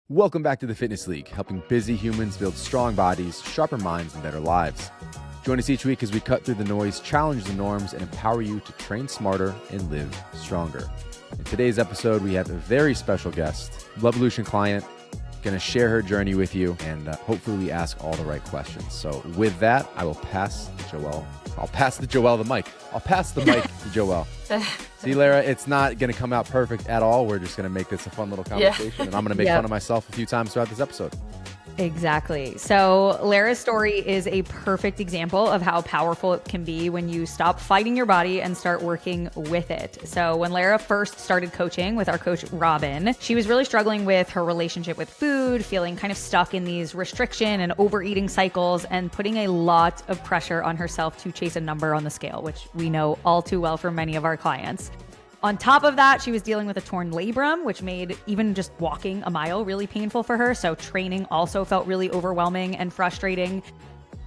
Welcome back to the Fitness League, helping busy humans build strong bodies, sharper minds, and better lives. Join us each week as we cut through the noise, challenge the norms, and empower you to train smarter and live stronger. In today's episode, we have a very special guest, Levolution client, going to share her journey with you, and hopefully we ask all the right questions. So with that, I will pass Joelle. I'll pass the mic. I'll pass the mic to Joelle. See, Lara, it's not going to come out perfect at all. We're just going to make this a fun little conversation, and I'm going to make fun of myself a few times throughout this episode. Exactly. So Lara's story is a perfect example of how powerful it can be when you stop fighting your body and start working with it. So when Lara first started coaching with our coach, Robin, she was really struggling with her relationship with food, feeling kind of stuck in these restriction and overeating cycles and putting a lot of pressure on herself to chase a number on the scale, which we know all too well from many of our clients. On top of that, she was dealing with a torn labrum, which made even just walking a mile really painful for her. So training also felt really overwhelming and frustrating.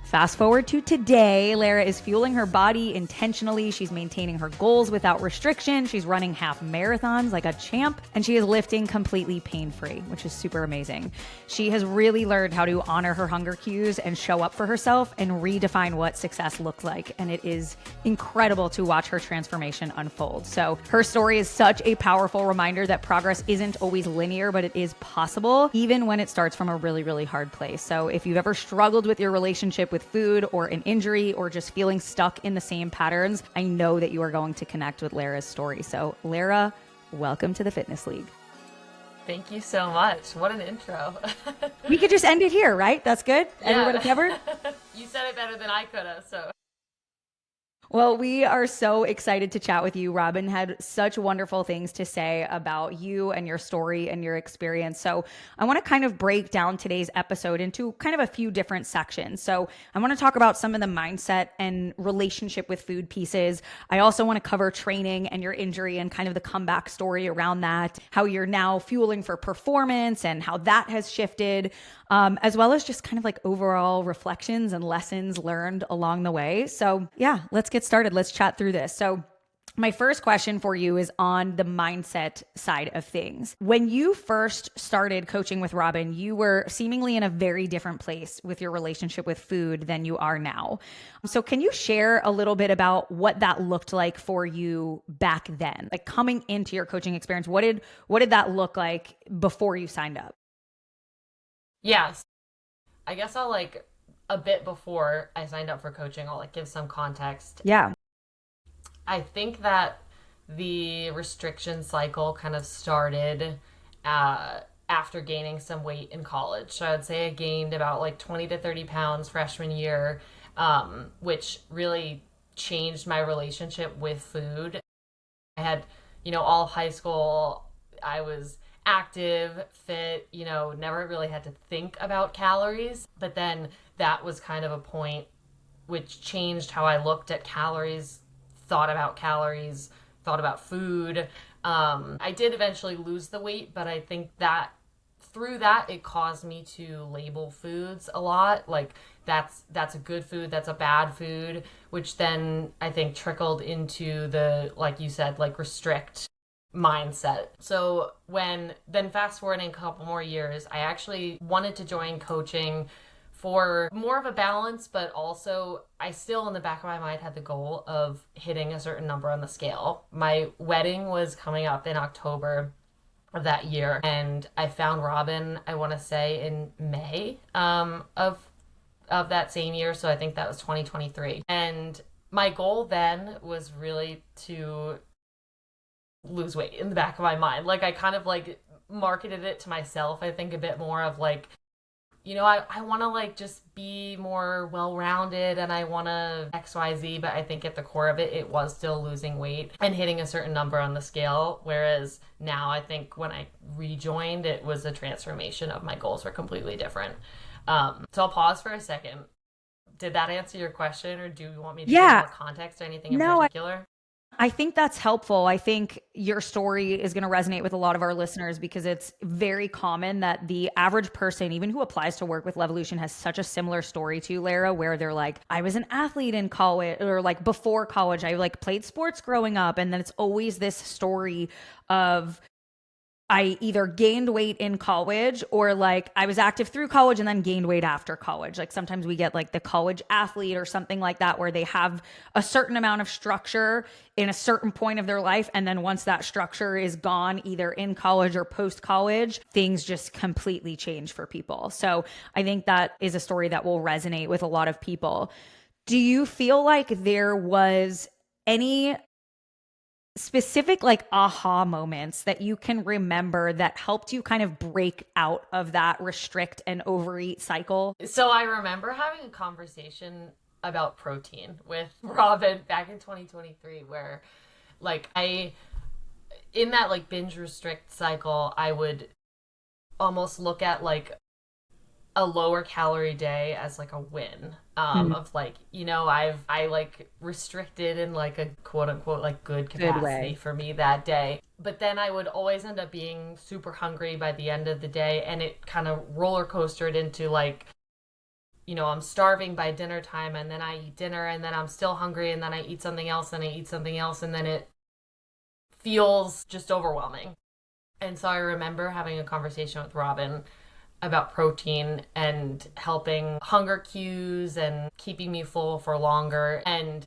Fast forward to today, Lara is fueling her body intentionally. She's maintaining her goals without restriction. She's running half marathons like a champ, and she is lifting completely pain-free, which is super amazing. She has really learned how to honor her hunger cues and show up for herself and redefine what success looks like. And it is incredible to watch her transformation unfold. So her story is such a powerful reminder that progress isn't always linear, but it is possible, even when it starts from a really, really hard place. So if you've ever struggled with your relationship with food or an injury or just feeling stuck in the same patterns, I know that you are going to connect with Lara's story. So Lara, welcome to the Fitness League. Thank you so much. What an intro. We could just end it here, right? That's good? Yeah. Everybody covered? You said it better than I could have, so. Well, we are so excited to chat with you. Robin had such wonderful things to say about you and your story and your experience. So I want to kind of break down today's episode into kind of a few different sections. So I want to talk about some of the mindset and relationship with food pieces. I also want to cover training and your injury and kind of the comeback story around that, how you're now fueling for performance and how that has shifted, as well as just kind of like overall reflections and lessons learned along the way. So yeah, let's get started. Let's chat through this. So my first question for you is on the mindset side of things. When you first started coaching with Robin, you were seemingly in a very different place with your relationship with food than you are now. So can you share a little bit about what that looked like for you back then? Like coming into your coaching experience, what did that look like before you signed up? Yes. I guess I'll a bit before I signed up for coaching, I'll give some context. Yeah. I think that the restriction cycle kind of started after gaining some weight in college. So I would say I gained about 20 to 30 pounds freshman year, which really changed my relationship with food. I had, all high school, I was active, fit, never really had to think about calories. But then that was kind of a point which changed how I looked at calories, thought about food. I did eventually lose the weight, but I think that through that, it caused me to label foods a lot. That's a good food, that's a bad food, which then I think trickled into the, like you said, restrict mindset. So then fast forwarding a couple more years, I actually wanted to join coaching for more of a balance, but also I still in the back of my mind had the goal of hitting a certain number on the scale. My wedding was coming up in October of that year, and I found Robin, I want to say in May of that same year, so I think that was 2023. And my goal then was really to lose weight in the back of my mind. I kind of marketed it to myself, I think a bit more of I want to just be more well-rounded and I want to XYZ, but I think at the core of it, it was still losing weight and hitting a certain number on the scale. Whereas now I think when I rejoined, it was a transformation of my goals were completely different. So I'll pause for a second. Did that answer your question, or do you want me to give more context or anything in particular? I think that's helpful. I think your story is going to resonate with a lot of our listeners because it's very common that the average person, even who applies to work with Levolution, has such a similar story to Lara, where they're like, I was an athlete in college, or before college, I played sports growing up. And then it's always this story of I either gained weight in college or like I was active through college and then gained weight after college. Like sometimes we get like the college athlete or something like that where they have a certain amount of structure in a certain point of their life. And then once that structure is gone, either in college or post college, things just completely change for people. So I think that is a story that will resonate with a lot of people. Do you feel like there was any specific like aha moments that you can remember that helped you kind of break out of that restrict and overeat cycle? So I remember having a conversation about protein with Robin back in 2023 where like in that like binge restrict cycle, I would almost look at like a lower calorie day as like a win of like, you know, I like restricted in like a quote unquote like good capacity for me that day, but then I would always end up being super hungry by the end of the day, and it kind of roller coastered into like, you know, I'm starving by dinner time, and then I eat dinner, and then I'm still hungry, and then I eat something else, and I eat something else, and then it feels just overwhelming. And so I remember having a conversation with Robin about protein and helping hunger cues and keeping me full for longer. And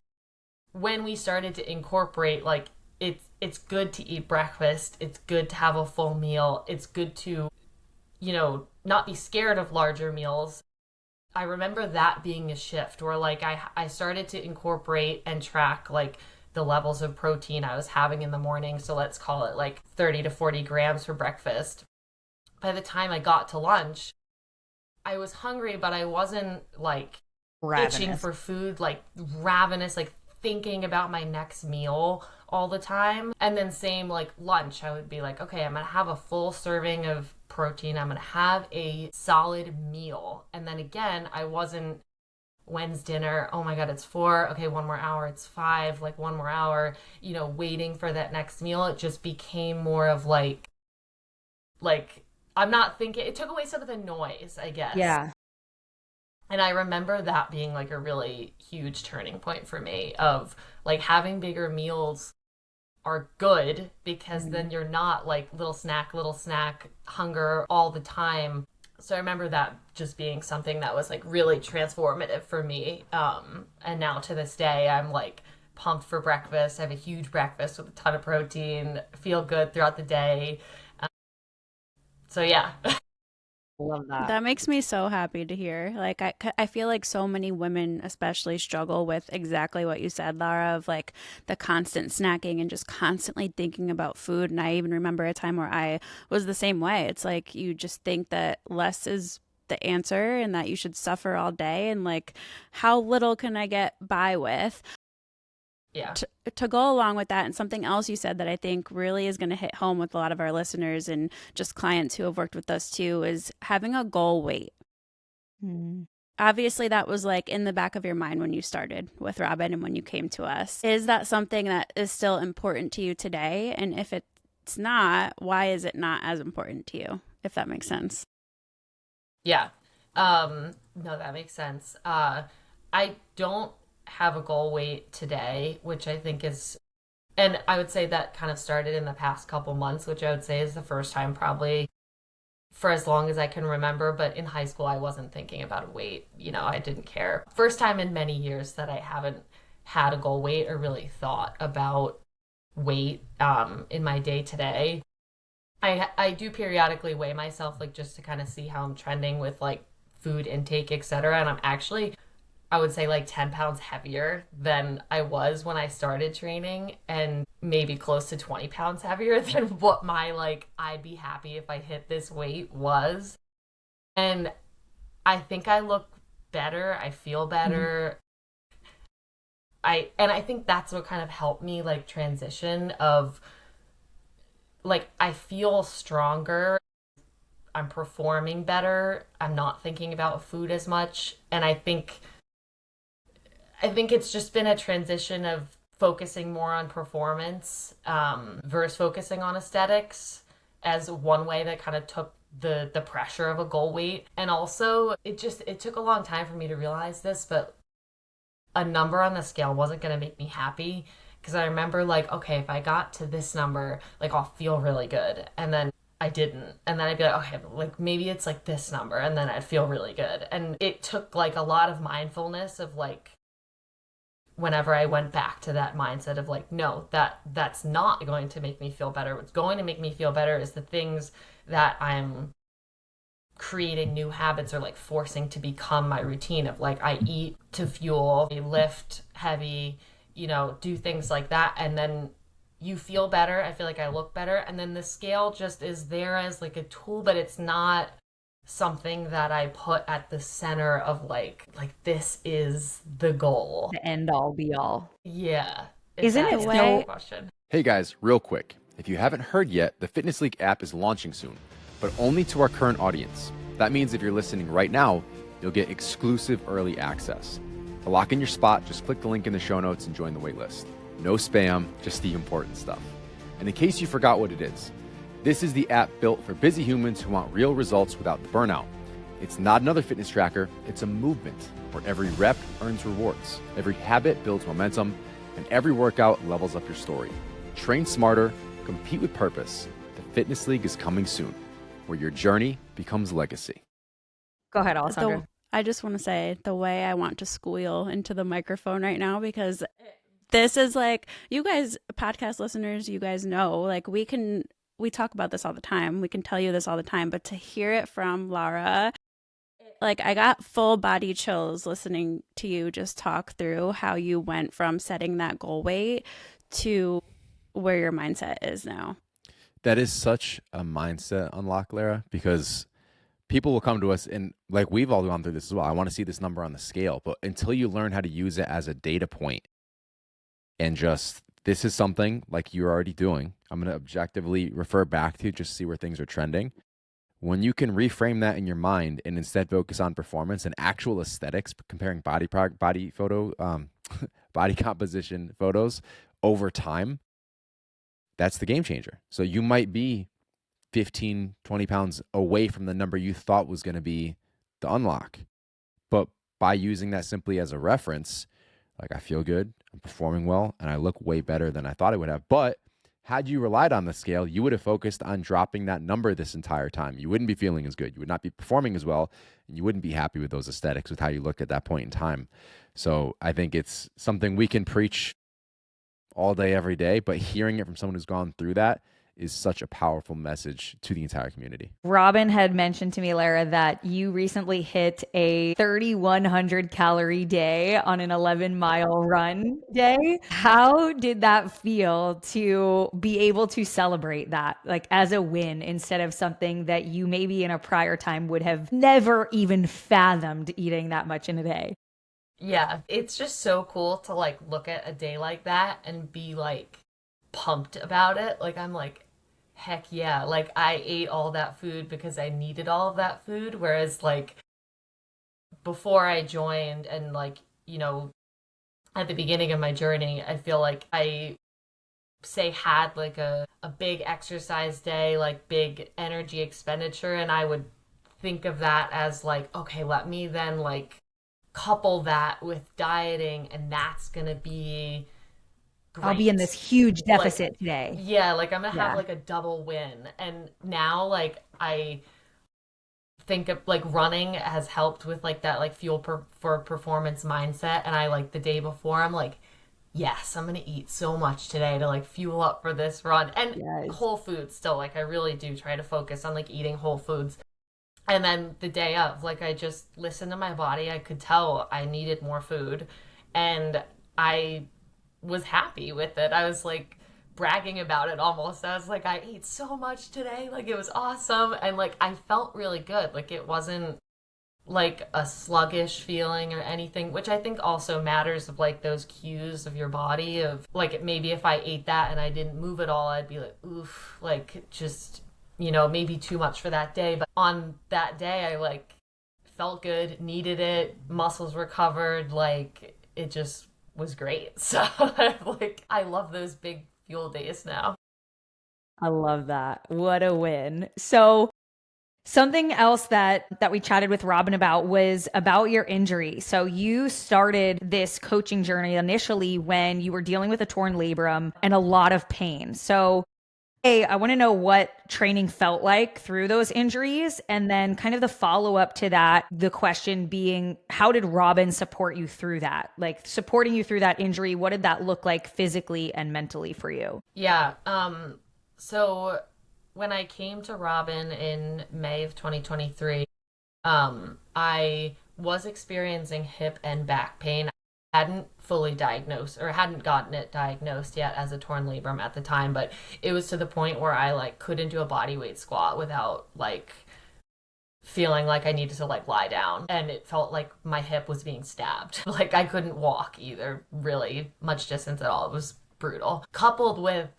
when we started to incorporate like it's good to eat breakfast, it's good to have a full meal, it's good to, you know, not be scared of larger meals. I remember that being a shift where like I started to incorporate and track like the levels of protein I was having in the morning. So let's call it like 30 to 40 grams for breakfast. By the time I got to lunch, I was hungry, but I wasn't like itching for food, like ravenous, like thinking about my next meal all the time. And then same like lunch, I would be like, okay, I'm gonna have a full serving of protein. I'm gonna have a solid meal. And then again, I wasn't, when's dinner? Oh my God, it's 4. Okay, one more hour. It's 5, like one more hour, you know, waiting for that next meal. It just became more of like I'm not thinking, it took away some of the noise, I guess. Yeah. And I remember that being like a really huge turning point for me of like having bigger meals are good because then you're not like little snack, hunger all the time. So I remember that just being something that was like really transformative for me. And now to this day, I'm like pumped for breakfast. I have a huge breakfast with a ton of protein, feel good throughout the day. So yeah. Love that. That makes me so happy to hear. Like, I feel like so many women especially struggle with exactly what you said, Lara, of like the constant snacking and just constantly thinking about food. And I even remember a time where I was the same way. It's like you just think that less is the answer and that you should suffer all day. And like, how little can I get by with? Yeah. To go along with that, and something else you said that I think really is going to hit home with a lot of our listeners and just clients who have worked with us too, is having a goal weight. Obviously, that was like in the back of your mind when you started with Robin and when you came to us. Is that something that is still important to you today? And if it's not, why is it not as important to you, if that makes sense? Yeah. No, that makes sense. I don't have a goal weight today, which I think is, and I would say that kind of started in the past couple months, which I would say is the first time probably for as long as I can remember. But in high school, I wasn't thinking about a weight. You know, I didn't care. First time in many years that I haven't had a goal weight or really thought about weight in my day to day. I do periodically weigh myself, like just to kind of see how I'm trending with like food intake, etc. And I'm actually, I would say like 10 pounds heavier than I was when I started training, and maybe close to 20 pounds heavier than what my like I'd be happy if I hit this weight was. And I think I look better, I feel better. I think that's what kind of helped me like transition of like I feel stronger, I'm performing better, I'm not thinking about food as much, and I think it's just been a transition of focusing more on performance versus focusing on aesthetics as one way that kind of took the pressure of a goal weight. And also it took a long time for me to realize this, but a number on the scale wasn't going to make me happy, because I remember like, okay, if I got to this number, like I'll feel really good. And then I didn't. And then I'd be like, okay, like maybe it's like this number. And then I'd feel really good. And it took like a lot of mindfulness of like, whenever I went back to that mindset of like, no, that's not going to make me feel better. What's going to make me feel better is the things that I'm creating new habits or like forcing to become my routine of like I eat to fuel, I lift heavy, do things like that. And then you feel better. I feel like I look better. And then the scale just is there as like a tool, but it's not something that I put at the center of like this is the goal. The end all be all. Yeah. Isn't it so- question? Hey guys, real quick. If you haven't heard yet, the Fitness League app is launching soon, but only to our current audience. That means if you're listening right now, you'll get exclusive early access. To lock in your spot, just click the link in the show notes and join the waitlist. No spam, just the important stuff. And in case you forgot what it is, this is the app built for busy humans who want real results without the burnout. It's not another fitness tracker, it's a movement where every rep earns rewards, every habit builds momentum, and every workout levels up your story. Train smarter, compete with purpose. The Fitness League is coming soon, where your journey becomes legacy. Go ahead, Alessandra. I just want to say the way I want to squeal into the microphone right now, because this is like, you guys, podcast listeners, you guys know, like we talk about this all the time. We can tell you this all the time, but to hear it from Lara, like I got full body chills listening to you just talk through how you went from setting that goal weight to where your mindset is now. That is such a mindset unlock, Lara, because people will come to us and like we've all gone through this as well. I want to see this number on the scale, but until you learn how to use it as a data point and just, this is something like you're already doing, I'm going to objectively refer back to just see where things are trending. When you can reframe that in your mind and instead focus on performance and actual aesthetics, comparing body composition photos over time, that's the game changer. So you might be 15, 20 pounds away from the number you thought was going to be the unlock. But by using that simply as a reference, like I feel good, I'm performing well, and I look way better than I thought I would have. But had you relied on the scale, you would have focused on dropping that number this entire time. You wouldn't be feeling as good. You would not be performing as well, and you wouldn't be happy with those aesthetics, with how you look at that point in time. So I think it's something we can preach all day, every day, but hearing it from someone who's gone through that is such a powerful message to the entire community. Robin had mentioned to me, Lara, that you recently hit a 3,100 calorie day on an 11-mile run day. How did that feel to be able to celebrate that like as a win instead of something that you maybe in a prior time would have never even fathomed eating that much in a day? Yeah, it's just so cool to like look at a day like that and be like pumped about it. Like I'm like, heck yeah, like I ate all that food because I needed all of that food. Whereas like before I joined and like, at the beginning of my journey, I feel like I had like a big exercise day, like big energy expenditure, and I would think of that as like, okay, let me then like couple that with dieting, and that's gonna be great. I'll be in this huge deficit today. Yeah, like I'm gonna have like a double win. And now like I think of like running has helped with like that like fuel for performance mindset. And I like the day before I'm like, yes, I'm gonna eat so much today to like fuel up for this run. And whole foods still, like I really do try to focus on like eating whole foods. And then the day of, like I just listened to my body. I could tell I needed more food, and I was happy with it. I was like bragging about it almost. I was like, I ate so much today. Like it was awesome. And like I felt really good. Like it wasn't like a sluggish feeling or anything, which I think also matters of like those cues of your body of like maybe if I ate that and I didn't move at all, I'd be like, oof, like just, maybe too much for that day. But on that day, I like felt good, needed it, muscles recovered, like it just was great. So like I love those big fuel days now. I love that. What a win. So something else that we chatted with Robin about was about your injury. So you started this coaching journey initially when you were dealing with a torn labrum and a lot of pain. So Hey, I want to know what training felt like through those injuries. And then, kind of the follow up to that, the question being, how did Robin support you through that? Like, supporting you through that injury, what did that look like physically and mentally for you? Yeah. So when I came to Robin in May of 2023, I was experiencing hip and back pain. I hadn't fully diagnosed or hadn't gotten it diagnosed yet as a torn labrum at the time, but it was to the point where I like couldn't do a body weight squat without like feeling like I needed to like lie down, and it felt like my hip was being stabbed. Like I couldn't walk either really much distance at all. It was brutal. Coupled with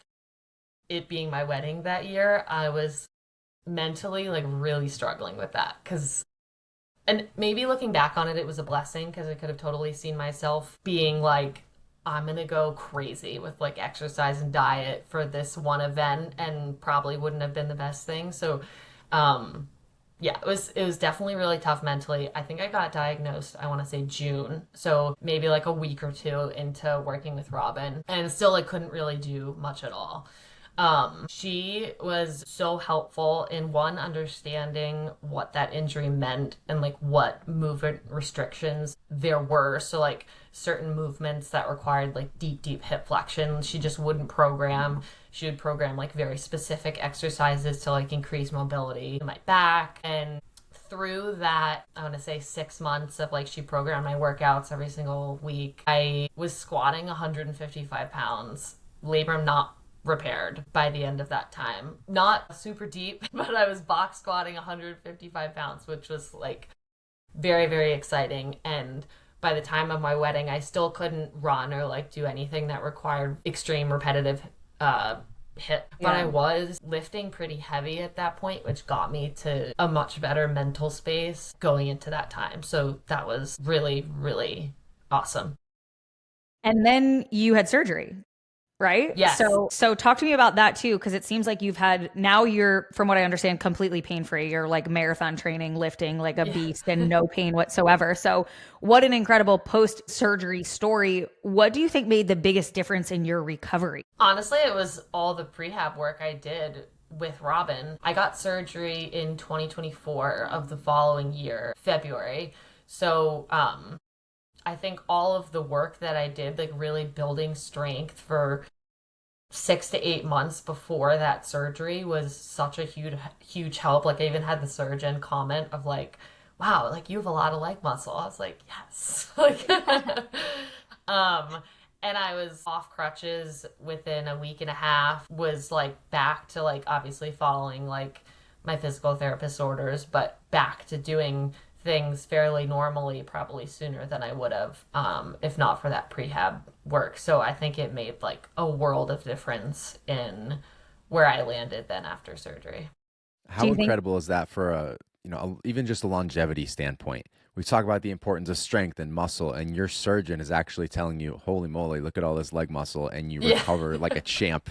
it being my wedding that year, I was mentally like really struggling with that because and maybe looking back on it, it was a blessing because I could have totally seen myself being like, I'm gonna go crazy with like exercise and diet for this one event, and probably wouldn't have been the best thing. So, um, yeah, it was definitely really tough mentally. I think I got diagnosed, I want to say June, so maybe like a week or two into working with Robin, and still like couldn't really do much at all. She was so helpful in one, understanding what that injury meant and like what movement restrictions there were. So like certain movements that required like deep hip flexion, she just wouldn't program. She would program like very specific exercises to like increase mobility in my back. And through that, I want to say 6 months of like she programmed my workouts every single week, I was squatting 155 pounds, labrum not repaired by the end of that time. Not super deep, but I was box squatting 155 pounds, which was like very, very exciting. And by the time of my wedding, I still couldn't run or like do anything that required extreme repetitive hit. But I was lifting pretty heavy at that point, which got me to a much better mental space going into that time. So that was really, really awesome. And then you had surgery, right? Yes. So talk to me about that too, because it seems like you've had, now you're, from what I understand, completely pain free. You're like marathon training, lifting like a beast and no pain whatsoever. So what an incredible post surgery story. What do you think made the biggest difference in your recovery? Honestly, it was all the prehab work I did with Robin. I got surgery in 2024 of the following year, February. So, I think all of the work that I did, like really building strength for 6 to 8 months before that surgery, was such a huge help. Like I even had the surgeon comment of like, wow, like you have a lot of leg muscle. I was like, yes. Like, um, and I was off crutches within a week and a half, was like back to like obviously following like my physical therapist orders, but back to doing things fairly normally, probably sooner than I would have, if not for that prehab work. So I think it made like a world of difference in where I landed then after surgery. How incredible is that for even just a longevity standpoint? We talk about the importance of strength and muscle, and your surgeon is actually telling you, holy moly, look at all this leg muscle, and you recover like a champ.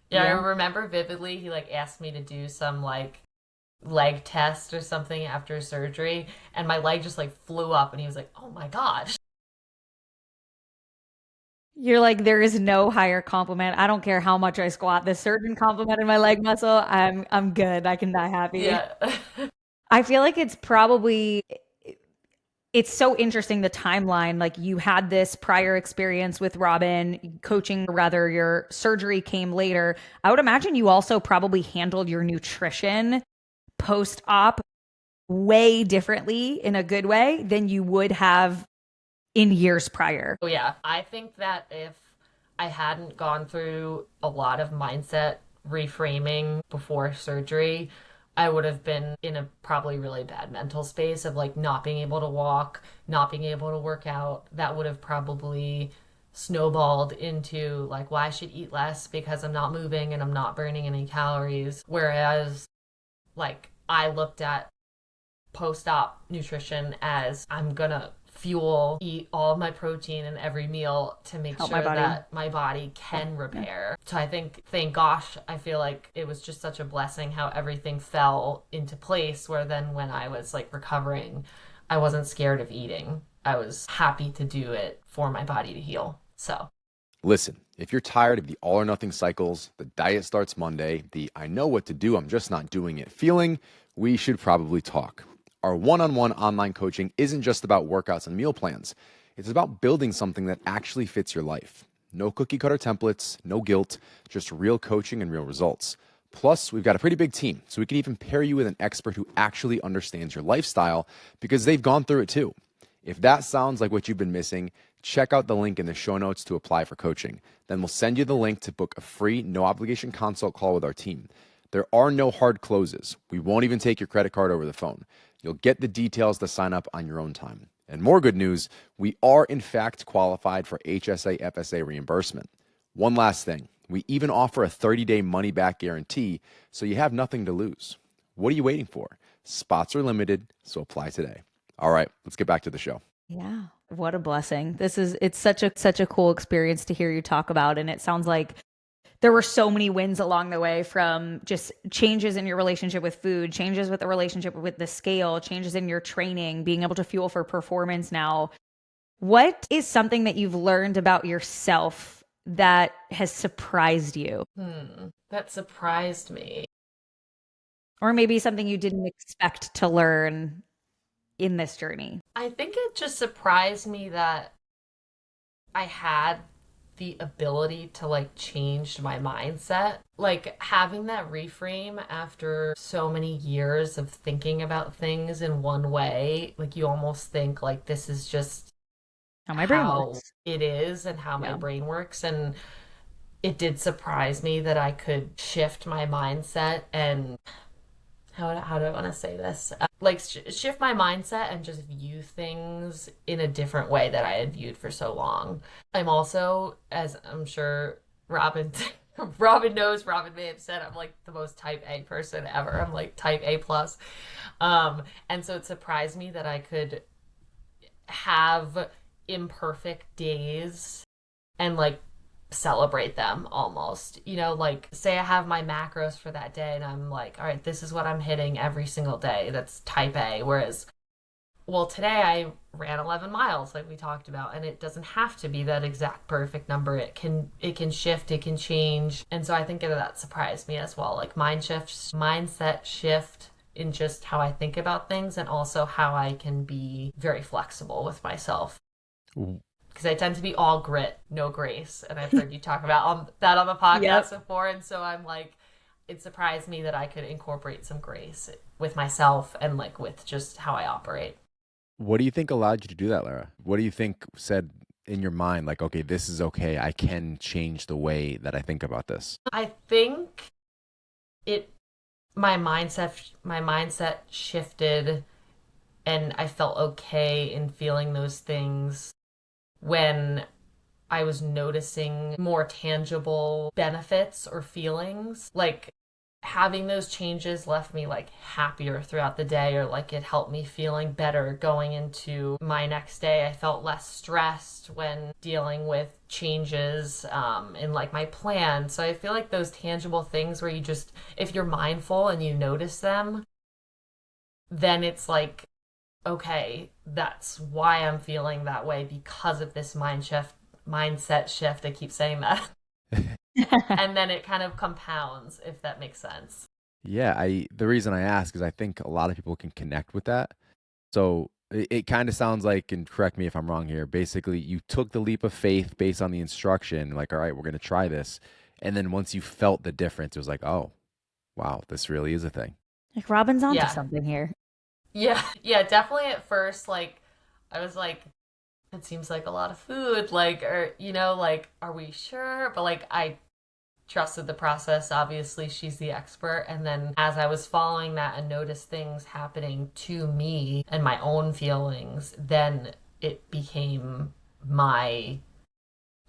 Yeah, I remember vividly, he like asked me to do some like leg test or something after surgery, and my leg just like flew up, and he was like, oh my gosh. You're like, there is no higher compliment. I don't care how much I squat. The surgeon complimented my leg muscle. I'm good. I can die happy. Yeah. I feel like it's so interesting, the timeline. Like you had this prior experience with Robin coaching, rather your surgery came later. I would imagine you also probably handled your nutrition post-op way differently, in a good way, than you would have in years prior. Oh yeah, I think that if I hadn't gone through a lot of mindset reframing before surgery, I would have been in a probably really bad mental space of like not being able to walk, not being able to work out. That would have probably snowballed into like, well, I should eat less because I'm not moving and I'm not burning any calories. Whereas like I looked at post-op nutrition as I'm gonna eat all of my protein in every meal to make sure that my body can repair. So I think, thank gosh, I feel like it was just such a blessing how everything fell into place, where then when I was like recovering, I wasn't scared of eating. I was happy to do it for my body to heal. So Listen, if you're tired of the all or nothing cycles, the diet starts Monday, the I know what to do, I'm just not doing it feeling, we should probably talk. Our one-on-one online coaching isn't just about workouts and meal plans. It's about building something that actually fits your life. No cookie cutter templates, no guilt, just real coaching and real results. Plus, we've got a pretty big team, so we can even pair you with an expert who actually understands your lifestyle because they've gone through it too. If that sounds like what you've been missing, check out the link in the show notes to apply for coaching. Then we'll send you the link to book a free, no obligation consult call with our team. There are no hard closes. We won't even take your credit card over the phone. You'll get the details to sign up on your own time. And more good news, we are in fact qualified for HSA FSA reimbursement. One last thing, we even offer a 30-day money-back guarantee, so you have nothing to lose. What are you waiting for? Spots are limited, so apply today. All right, let's get back to the show. Yeah. What a blessing. It's such a cool experience to hear you talk about. And it sounds like there were so many wins along the way, from just changes in your relationship with food, changes with the relationship with the scale, changes in your training, being able to fuel for performance now. What is something that you've learned about yourself that has surprised you? That surprised me. Or maybe something you didn't expect to learn in this journey? I think it just surprised me that I had the ability to like change my mindset. Like having that reframe after so many years of thinking about things in one way, like you almost think like this is just How my brain how works. it is and how my Yeah. brain works. And it did surprise me that I could shift my mindset and how do I want to say this? Like shift my mindset and just view things in a different way that I had viewed for so long. I'm also, as I'm sure Robin Robin knows, Robin may have said, I'm like the most type A person ever. I'm like type A plus. And so it surprised me that I could have imperfect days and like celebrate them almost. You know, like say I have my macros for that day and I'm like, all right, this is what I'm hitting every single day. That's type A. Whereas, well, today I ran 11 miles like we talked about, and it doesn't have to be that exact perfect number. It can shift, it can change. And so I think that surprised me as well. Like mindset shift in just how I think about things, and also how I can be very flexible with myself. Because I tend to be all grit, no grace. And I've heard you talk about that on the podcast before. And so I'm like, it surprised me that I could incorporate some grace with myself and like with just how I operate. What do you think allowed you to do that, Lara? What do you think said in your mind, like, okay, this is okay, I can change the way that I think about this? I think it my mindset shifted, and I felt okay in feeling those things when I was noticing more tangible benefits or feelings. Like having those changes left me like happier throughout the day, or like it helped me feeling better going into my next day. I felt less stressed when dealing with changes in like my plan. So I feel like those tangible things where you just, if you're mindful and you notice them, then it's like, okay, that's why I'm feeling that way, because of this mindset shift. I keep saying that. And then it kind of compounds, if that makes sense. Yeah, the reason I ask is I think a lot of people can connect with that. So it kind of sounds like, and correct me if I'm wrong here, basically you took the leap of faith based on the instruction, like, all right, we're going to try this. And then once you felt the difference, it was like, oh, wow, this really is a thing. Like Robin's onto Yeah. something here. Yeah, definitely at first, like, I was like, it seems like a lot of food, like, or, you know, like, are we sure? But, like, I trusted the process. Obviously, she's the expert. And then as I was following that and noticed things happening to me and my own feelings, then it became my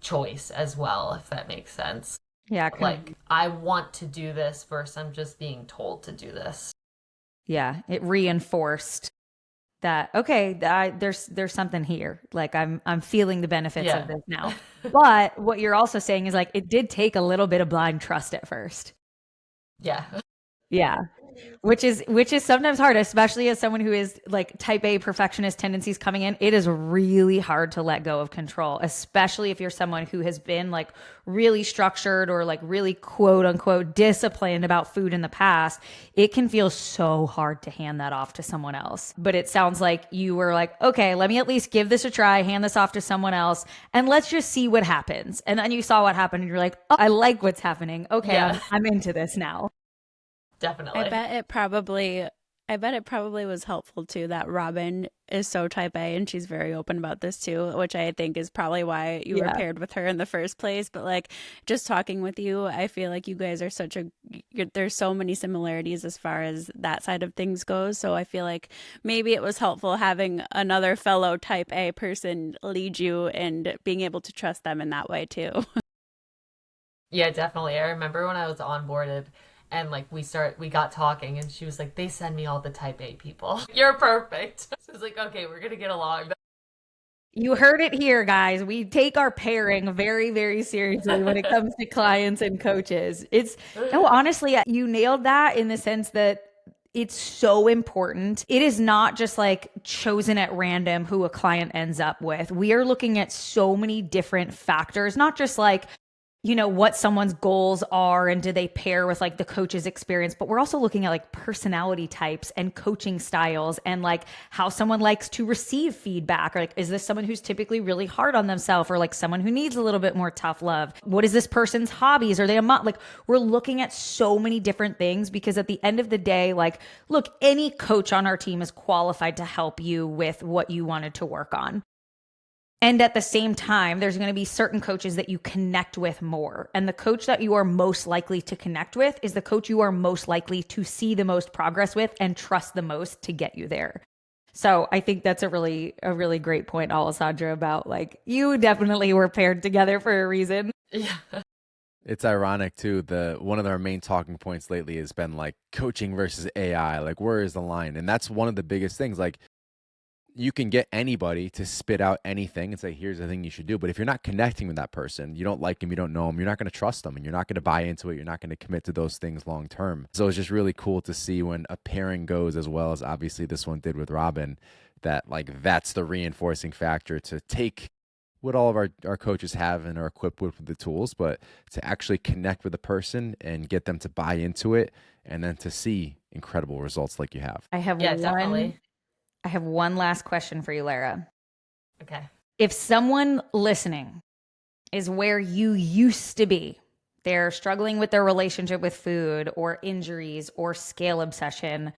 choice as well, if that makes sense. Yeah. Like, I want to do this versus I'm just being told to do this. Yeah. It reinforced that, okay, there's something here. Like I'm feeling the benefits Yeah. of this now. But what you're also saying is like, it did take a little bit of blind trust at first. Yeah. Yeah. which is sometimes hard, especially as someone who is like type A perfectionist tendencies coming in. It is really hard to let go of control, especially if you're someone who has been like really structured or like really quote unquote disciplined about food in the past. It can feel so hard to hand that off to someone else. But it sounds like you were like, okay, let me at least give this a try, hand this off to someone else, and let's just see what happens. And then you saw what happened and you're like, oh, I like what's happening. Okay, Yeah. I'm into this now. Definitely. I bet it probably was helpful too that Robin is so type A and she's very open about this too, which I think is probably why you were paired with her in the first place. But like just talking with you, I feel like you guys are there's so many similarities as far as that side of things goes. So I feel like maybe it was helpful having another fellow type A person lead you and being able to trust them in that way too. Yeah, definitely. I remember when I was onboarded and like we got talking and she was like, they send me all the type A people. You're perfect. So I was like, okay, we're gonna get along. You heard it here, guys. We take our pairing very, very seriously when it comes to clients and coaches. No, honestly, you nailed that in the sense that it's so important. It is not just like chosen at random who a client ends up with. We are looking at so many different factors, not just like, you know, what someone's goals are and do they pair with like the coach's experience, but we're also looking at like personality types and coaching styles and like how someone likes to receive feedback, or like, is this someone who's typically really hard on themselves, or like someone who needs a little bit more tough love? What is this person's hobbies? Are they like, we're looking at so many different things because at the end of the day, like, look, any coach on our team is qualified to help you with what you wanted to work on. And at the same time, there's going to be certain coaches that you connect with more. And the coach that you are most likely to connect with is the coach you are most likely to see the most progress with and trust the most to get you there. So I think that's a really great point, Alessandra, about like, you definitely were paired together for a reason. Yeah. It's ironic too. One of our main talking points lately has been like coaching versus AI. Like, where is the line? And that's one of the biggest things. Like, you can get anybody to spit out anything and say, here's the thing you should do. But if you're not connecting with that person, you don't like him, you don't know him, you're not going to trust them, and you're not going to buy into it. You're not going to commit to those things long term. So it's just really cool to see when a pairing goes as well as obviously this one did with Robin, that like that's the reinforcing factor to take what all of our coaches have and are equipped with the tools, but to actually connect with a person and get them to buy into it and then to see incredible results like you have. Definitely. I have one last question for you, Lara. Okay. If someone listening is where you used to be, they're struggling with their relationship with food or injuries or scale obsession,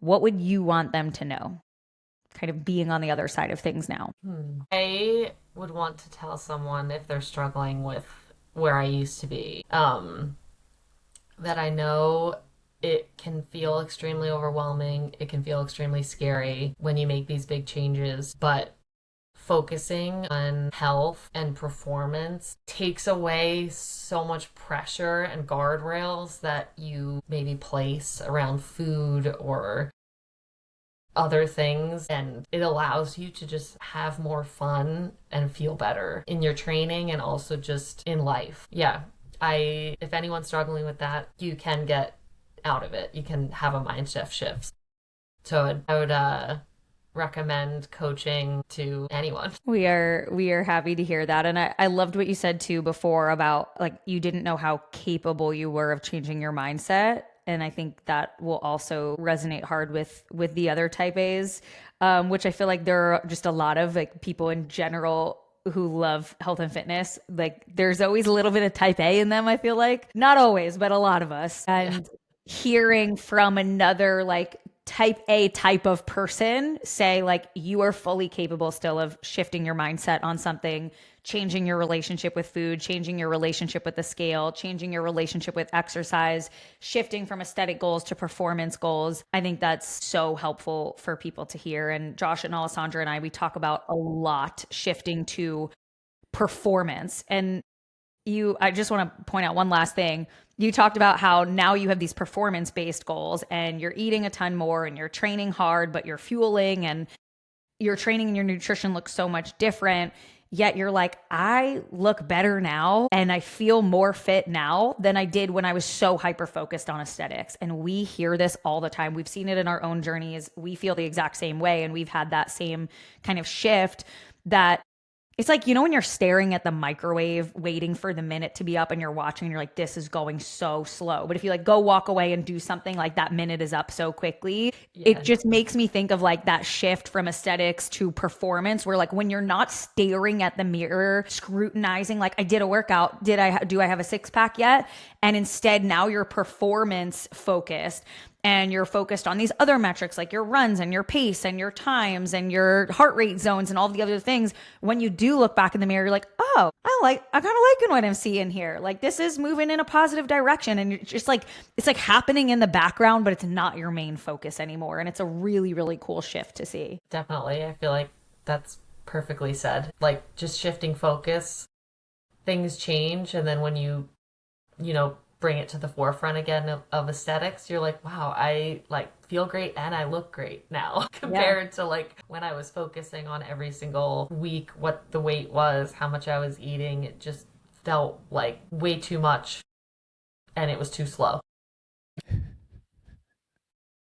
what would you want them to know? Kind of being on the other side of things now. I would want to tell someone if they're struggling with where I used to be, that I know it can feel extremely overwhelming. It can feel extremely scary when you make these big changes, but focusing on health and performance takes away so much pressure and guardrails that you maybe place around food or other things, and it allows you to just have more fun and feel better in your training and also just in life. Yeah. If anyone's struggling with that, you can get out of it. You can have a mindset shift. So I would recommend coaching to anyone. We are happy to hear that. And I loved what you said too before about like you didn't know how capable you were of changing your mindset. And I think that will also resonate hard with the other type A's, which I feel like there are just a lot of like people in general who love health and fitness. Like there's always a little bit of type A in them, I feel like. Not always, but a lot of us. And hearing from another like type A type of person say like you are fully capable still of shifting your mindset on something, changing your relationship with food, changing your relationship with the scale, changing your relationship with exercise, shifting from aesthetic goals to performance goals. I think that's so helpful for people to hear. And Josh and Alessandra and I, we talk about a lot shifting to performance. And I just want to point out one last thing. You talked about how now you have these performance-based goals and you're eating a ton more and you're training hard, but you're fueling and your training and your nutrition looks so much different. yet you're like, I look better now and I feel more fit now than I did when I was so hyper focused on aesthetics. And we hear this all the time. We've seen it in our own journeys. We feel the exact same way. And we've had that same kind of shift that it's like, you know, when you're staring at the microwave, waiting for the minute to be up and you're watching and you're like, this is going so slow. But if you like go walk away and do something, like that minute is up so quickly. Yeah. It just makes me think of like that shift from aesthetics to performance, where like when you're not staring at the mirror, scrutinizing, like I did a workout, do I have a six pack yet? And instead now you're performance focused. And you're focused on these other metrics like your runs and your pace and your times and your heart rate zones and all the other things. When you do look back in the mirror, you're like, oh, I kind of liking what I'm seeing here. Like this is moving in a positive direction. And you're just like, it's like happening in the background, but it's not your main focus anymore. And it's a really, really cool shift to see. Definitely. I feel like that's perfectly said. Like just shifting focus, things change. And then when you bring it to the forefront again of aesthetics, you're like, wow, I like feel great and I look great now compared to like when I was focusing on every single week, what the weight was, how much I was eating. It just felt like way too much and it was too slow.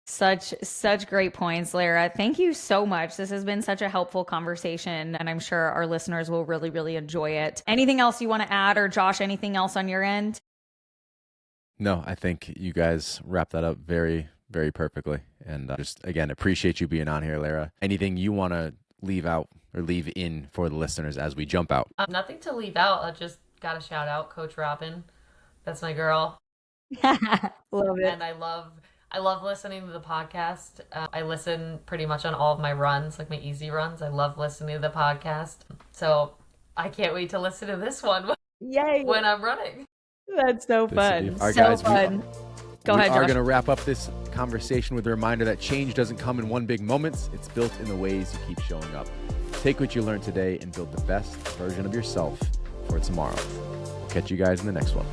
Such great points, Lara. Thank you so much. This has been such a helpful conversation, and I'm sure our listeners will really, really enjoy it. Anything else you want to add, or Josh, anything else on your end? No, I think you guys wrapped that up very, very perfectly. And just, again, appreciate you being on here, Lara. Anything you want to leave out or leave in for the listeners as we jump out? Nothing to leave out. I just got to shout out Coach Robin. That's my girl. Love it. And I love listening to the podcast. I listen pretty much on all of my runs, like my easy runs. I love listening to the podcast. So I can't wait to listen to this one Yay. when I'm running. That's so fun. All right, so guys, fun. Go ahead, We are Josh. going to wrap up this conversation with a reminder that change doesn't come in one big moment. It's built in the ways you keep showing up. Take what you learned today and build the best version of yourself for tomorrow. We'll catch you guys in the next one.